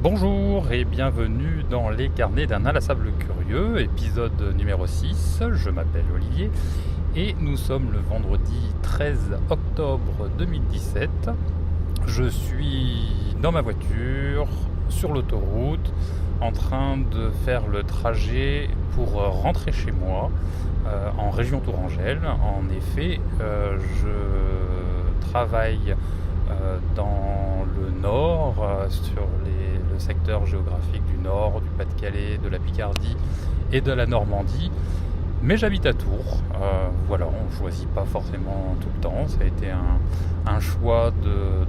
Bonjour et bienvenue dans les carnets d'un inlassable curieux, épisode numéro 6. Je m'appelle Olivier et nous sommes le vendredi 13 octobre 2017. Je suis dans ma voiture, sur l'autoroute, en train de faire le trajet pour rentrer chez moi en région tourangelle. En effet, je travaille dans le nord, sur le secteur géographique du nord, du Pas-de-Calais, de la Picardie et de la Normandie. Mais j'habite à Tours. Voilà, on ne choisit pas forcément tout le temps. Ça a été un choix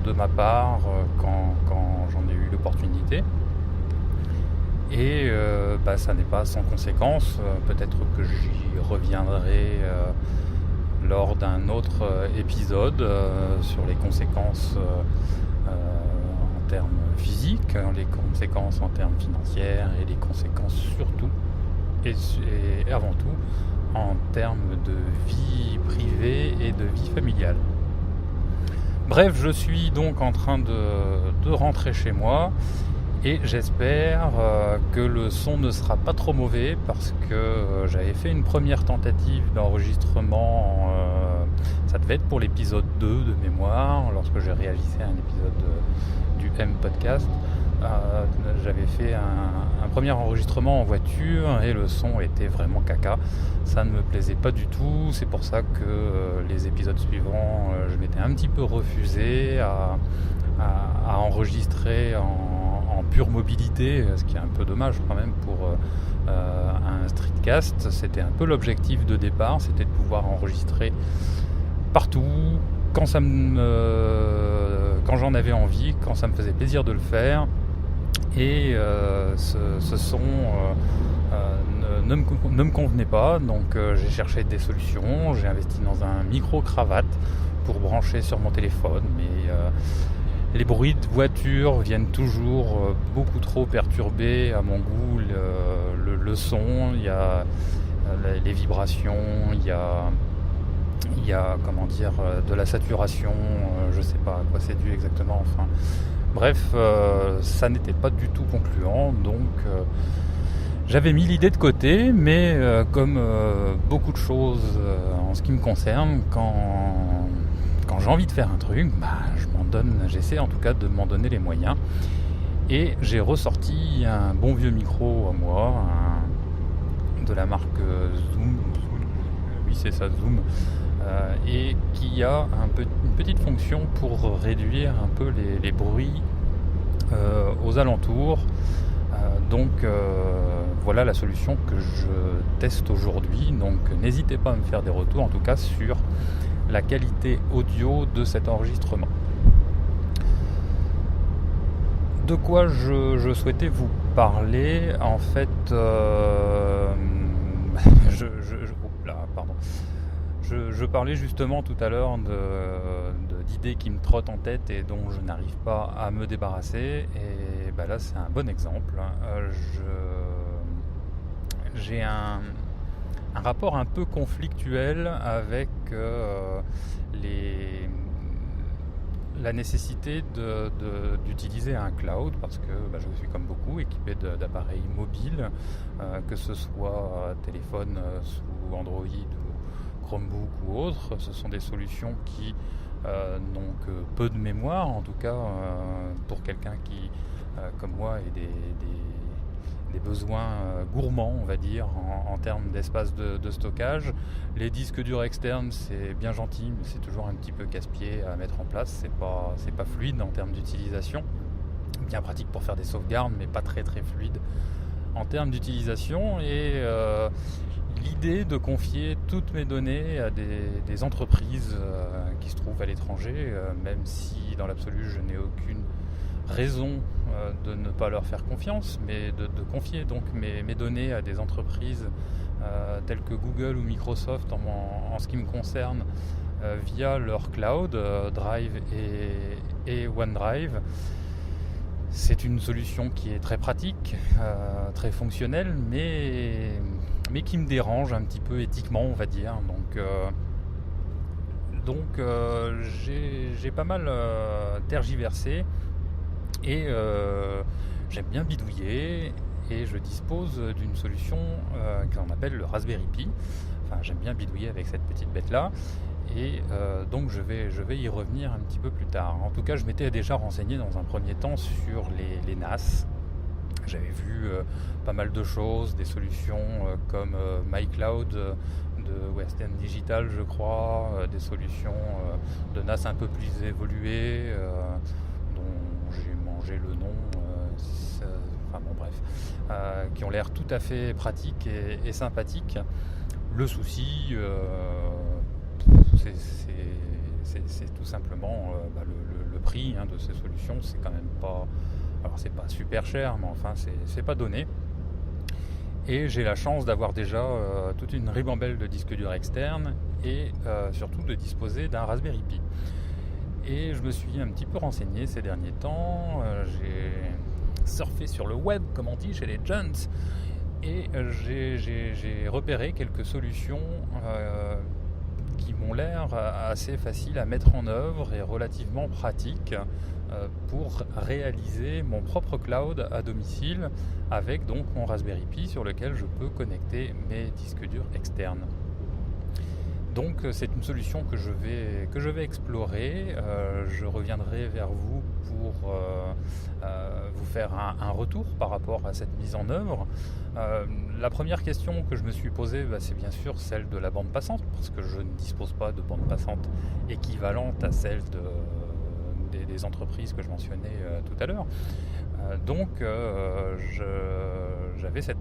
de ma part quand j'en ai eu l'opportunité. Et ça n'est pas sans conséquence. Peut-être que j'y reviendrai lors d'un autre épisode sur les conséquences en termes physiques, les conséquences en termes financiers et les conséquences surtout et avant tout en termes de vie privée et de vie familiale. Bref, je suis donc en train de rentrer chez moi et j'espère que le son ne sera pas trop mauvais parce que j'avais fait une première tentative d'enregistrement, ça devait être pour l'épisode 2 de mémoire, lorsque j'ai réalisé un épisode du M-Podcast. J'avais fait un premier enregistrement en voiture et le son était vraiment caca. Ça ne me plaisait pas du tout, c'est pour ça que les épisodes suivants, je m'étais un petit peu refusé à enregistrer en pure mobilité, ce qui est un peu dommage quand même pour un streetcast. C'était un peu l'objectif de départ, c'était de pouvoir enregistrer partout, quand j'en avais envie, quand ça me faisait plaisir de le faire. Et ce son ne me convenait pas, donc j'ai cherché des solutions. J'ai investi dans un micro-cravate pour brancher sur mon téléphone, mais les bruits de voiture viennent toujours beaucoup trop perturber à mon goût le son. Il y a les vibrations, il y a de la saturation, je sais pas à quoi c'est dû exactement, enfin bref, ça n'était pas du tout concluant, donc j'avais mis l'idée de côté, mais comme beaucoup de choses en ce qui me concerne, quand j'ai envie de faire un truc, j'essaie en tout cas de m'en donner les moyens. Et j'ai ressorti un bon vieux micro à moi, de la marque Zoom, oui c'est ça, Zoom, et qui a une petite fonction pour réduire un peu les bruits aux alentours. Voilà la solution que je teste aujourd'hui. Donc n'hésitez pas à me faire des retours en tout cas sur la qualité audio de cet enregistrement. De quoi je souhaitais vous parler, en fait, je parlais justement tout à l'heure d'idées qui me trottent en tête et dont je n'arrive pas à me débarrasser, et là c'est un bon exemple. J'ai un rapport un peu conflictuel avec la nécessité d'utiliser un cloud, parce que je suis comme beaucoup équipé d'appareils mobiles, que ce soit téléphone sous Android ou Chromebook ou autre. Ce sont des solutions qui n'ont que peu de mémoire, en tout cas pour quelqu'un qui comme moi ait des besoins gourmands, on va dire, en termes d'espace de stockage. Les disques durs externes, c'est bien gentil, mais c'est toujours un petit peu casse-pied à mettre en place. C'est pas fluide en termes d'utilisation. Bien pratique pour faire des sauvegardes, mais pas très très fluide en termes d'utilisation. Et l'idée de confier toutes mes données à des entreprises qui se trouvent à l'étranger, même si dans l'absolu je n'ai aucune raison de ne pas leur faire confiance, mais de confier donc mes données à des entreprises telles que Google ou Microsoft en ce qui me concerne, via leur cloud, Drive et OneDrive. C'est une solution qui est très pratique, très fonctionnelle, mais qui me dérange un petit peu éthiquement, on va dire. Donc j'ai pas mal tergiversé Et j'aime bien bidouiller et je dispose d'une solution qu'on appelle le Raspberry Pi. Enfin, j'aime bien bidouiller avec cette petite bête-là. Et donc je vais y revenir un petit peu plus tard. En tout cas, je m'étais déjà renseigné dans un premier temps sur les NAS. J'avais vu pas mal de choses, des solutions comme MyCloud de Western Digital, je crois, des solutions de NAS un peu plus évoluées, dont j'ai mangé le nom, enfin bon bref, qui ont l'air tout à fait pratiques et sympathiques. Le souci, c'est tout simplement le prix de ces solutions. C'est quand même pas, alors c'est pas super cher, mais enfin c'est pas donné. Et j'ai la chance d'avoir déjà toute une ribambelle de disques durs externes et surtout de disposer d'un Raspberry Pi. Et je me suis un petit peu renseigné ces derniers temps, j'ai surfé sur le web, comme on dit chez les gens, et j'ai repéré quelques solutions qui m'ont l'air assez faciles à mettre en œuvre et relativement pratiques pour réaliser mon propre cloud à domicile avec donc mon Raspberry Pi sur lequel je peux connecter mes disques durs externes. Donc c'est une solution que je vais explorer. Je reviendrai vers vous pour vous faire un retour par rapport à cette mise en œuvre. La première question que je me suis posée, c'est bien sûr celle de la bande passante, parce que je ne dispose pas de bande passante équivalente à celle des entreprises que je mentionnais tout à l'heure. Donc j'avais cette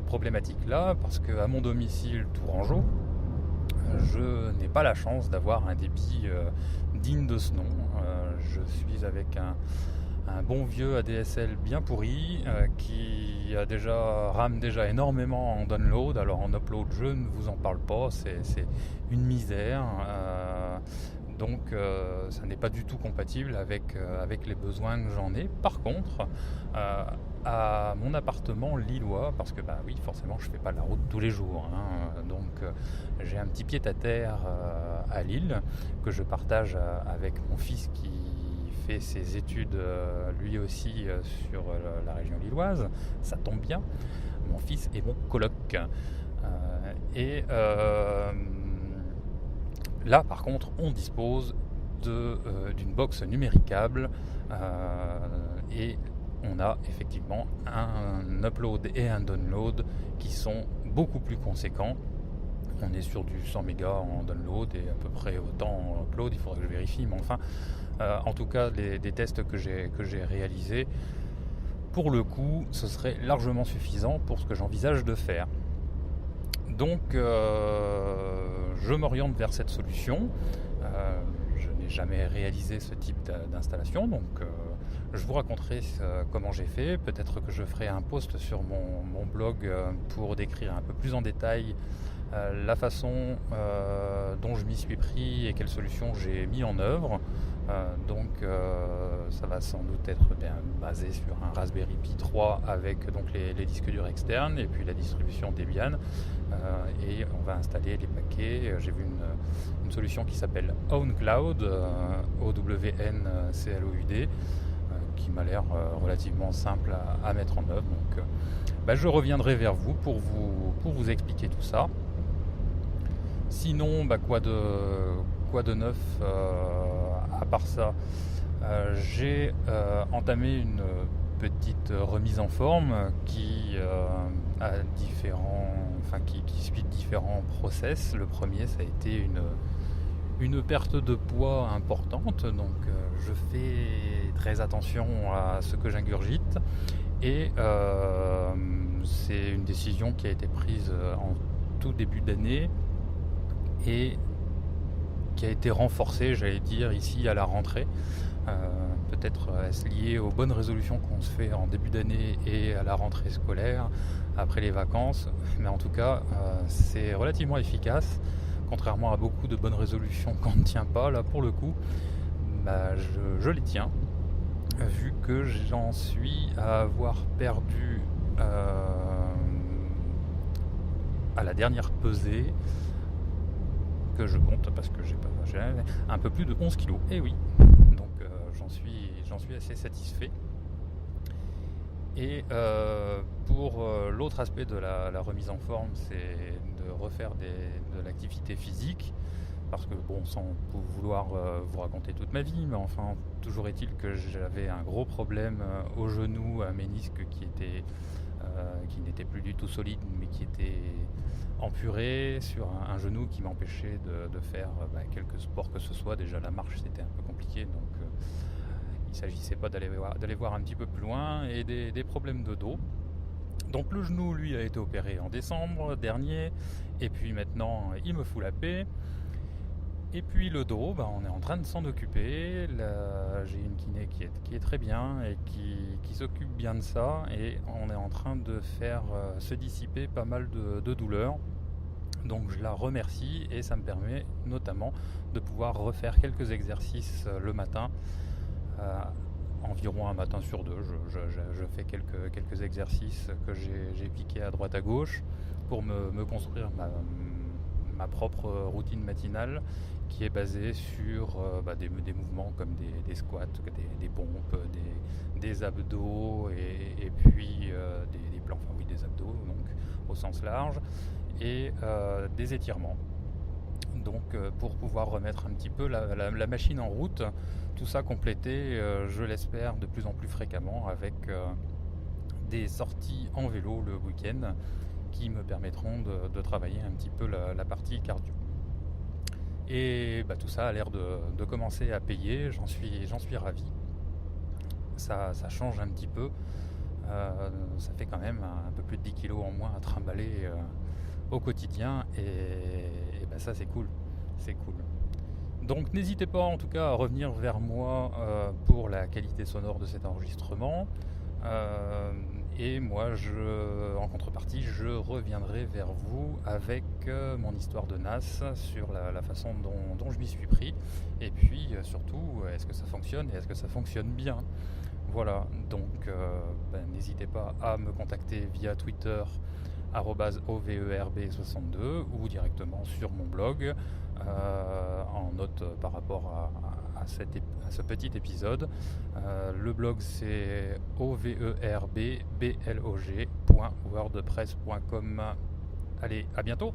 problématique-là, parce qu'à mon domicile tourangeau, je n'ai pas la chance d'avoir un débit digne de ce nom. Je suis avec un bon vieux ADSL bien pourri qui rame déjà énormément en download. Alors en upload, je ne vous en parle pas, c'est une misère. Donc ça n'est pas du tout compatible avec les besoins que j'en ai. Par contre, à mon appartement lillois, parce que oui, forcément je fais pas la route tous les jours, donc j'ai un petit pied-à-terre à Lille que je partage avec mon fils qui fait ses études lui aussi sur la région lilloise. Ça tombe bien, mon fils est mon coloc. Là, par contre, on dispose d'une box numéricable et on a effectivement un upload et un download qui sont beaucoup plus conséquents. On est sur du 100 mégas en download et à peu près autant en upload, il faudrait que je vérifie, mais enfin, en tout cas, des tests que j'ai réalisés, pour le coup, ce serait largement suffisant pour ce que j'envisage de faire. Donc je m'oriente vers cette solution. Je n'ai jamais réalisé ce type d'installation, donc je vous raconterai comment j'ai fait. Peut-être que je ferai un post sur mon blog pour décrire un peu plus en détail la façon dont je m'y suis pris et quelles solutions j'ai mis en œuvre. Donc ça va sans doute être basé sur un Raspberry Pi 3 avec donc les disques durs externes et puis la distribution Debian, et on va installer les paquets. J'ai vu une solution qui s'appelle OwnCloud, OWNCLOUD, qui m'a l'air relativement simple à mettre en œuvre. Donc je reviendrai vers vous pour vous expliquer tout ça. Sinon, quoi de neuf à part ça, j'ai entamé une petite remise en forme qui suit différents process. Le premier, ça a été une perte de poids importante, donc je fais très attention à ce que j'ingurgite, et c'est une décision qui a été prise en tout début d'année et qui a été renforcée, j'allais dire, ici à la rentrée. Peut-être est-ce lié aux bonnes résolutions qu'on se fait en début d'année et à la rentrée scolaire, après les vacances, mais en tout cas c'est relativement efficace, contrairement à beaucoup de bonnes résolutions qu'on ne tient pas. Là pour le coup, je les tiens, vu que j'en suis à avoir perdu à la dernière pesée que je compte, parce que j'ai un peu plus de 11 kilos. Et oui, donc j'en suis assez satisfait. satisfait. Et pour l'autre aspect de la remise en forme, c'est de refaire de l'activité physique. Parce que bon, sans vouloir vous raconter toute ma vie, mais enfin, toujours est-il que j'avais un gros problème au genou, à ménisque qui n'était plus du tout solide, mais qui était empuré sur un genou qui m'empêchait de faire quelques sports que ce soit. Déjà la marche c'était un peu compliqué, donc il ne s'agissait pas d'aller voir un petit peu plus loin, et des problèmes de dos. Donc le genou lui a été opéré en décembre dernier, et puis maintenant il me fout la paix. Et puis le dos, on est en train de s'en occuper. J'ai une kiné qui est très bien et qui s'occupe bien de ça. Et on est en train de faire se dissiper pas mal de douleurs. Donc je la remercie, et ça me permet notamment de pouvoir refaire quelques exercices le matin. Environ un matin sur deux, je fais quelques exercices que j'ai piqués à droite à gauche pour me construire ma propre routine matinale, qui est basée sur des mouvements comme des squats, des pompes, des abdos, et puis des plans, enfin oui, des abdos donc au sens large, et des étirements. Donc pour pouvoir remettre un petit peu la machine en route, tout ça complété, je l'espère, de plus en plus fréquemment, avec des sorties en vélo le week-end qui me permettront de travailler un petit peu la partie cardio. Et tout ça a l'air de commencer à payer, j'en suis ravi. Ça change un petit peu, ça fait quand même un peu plus de 10 kilos en moins à trimballer au quotidien, et ça c'est cool. Donc n'hésitez pas en tout cas à revenir vers moi pour la qualité sonore de cet enregistrement. Et moi, en contrepartie, je reviendrai vers vous avec mon histoire de NAS, sur la façon dont je m'y suis pris, et puis surtout, est-ce que ça fonctionne, et est-ce que ça fonctionne bien. Voilà, donc n'hésitez pas à me contacter via Twitter @overb62, ou directement sur mon blog en note par rapport à ce petit épisode. Le blog c'est overbblog.wordpress.com. Allez, à bientôt!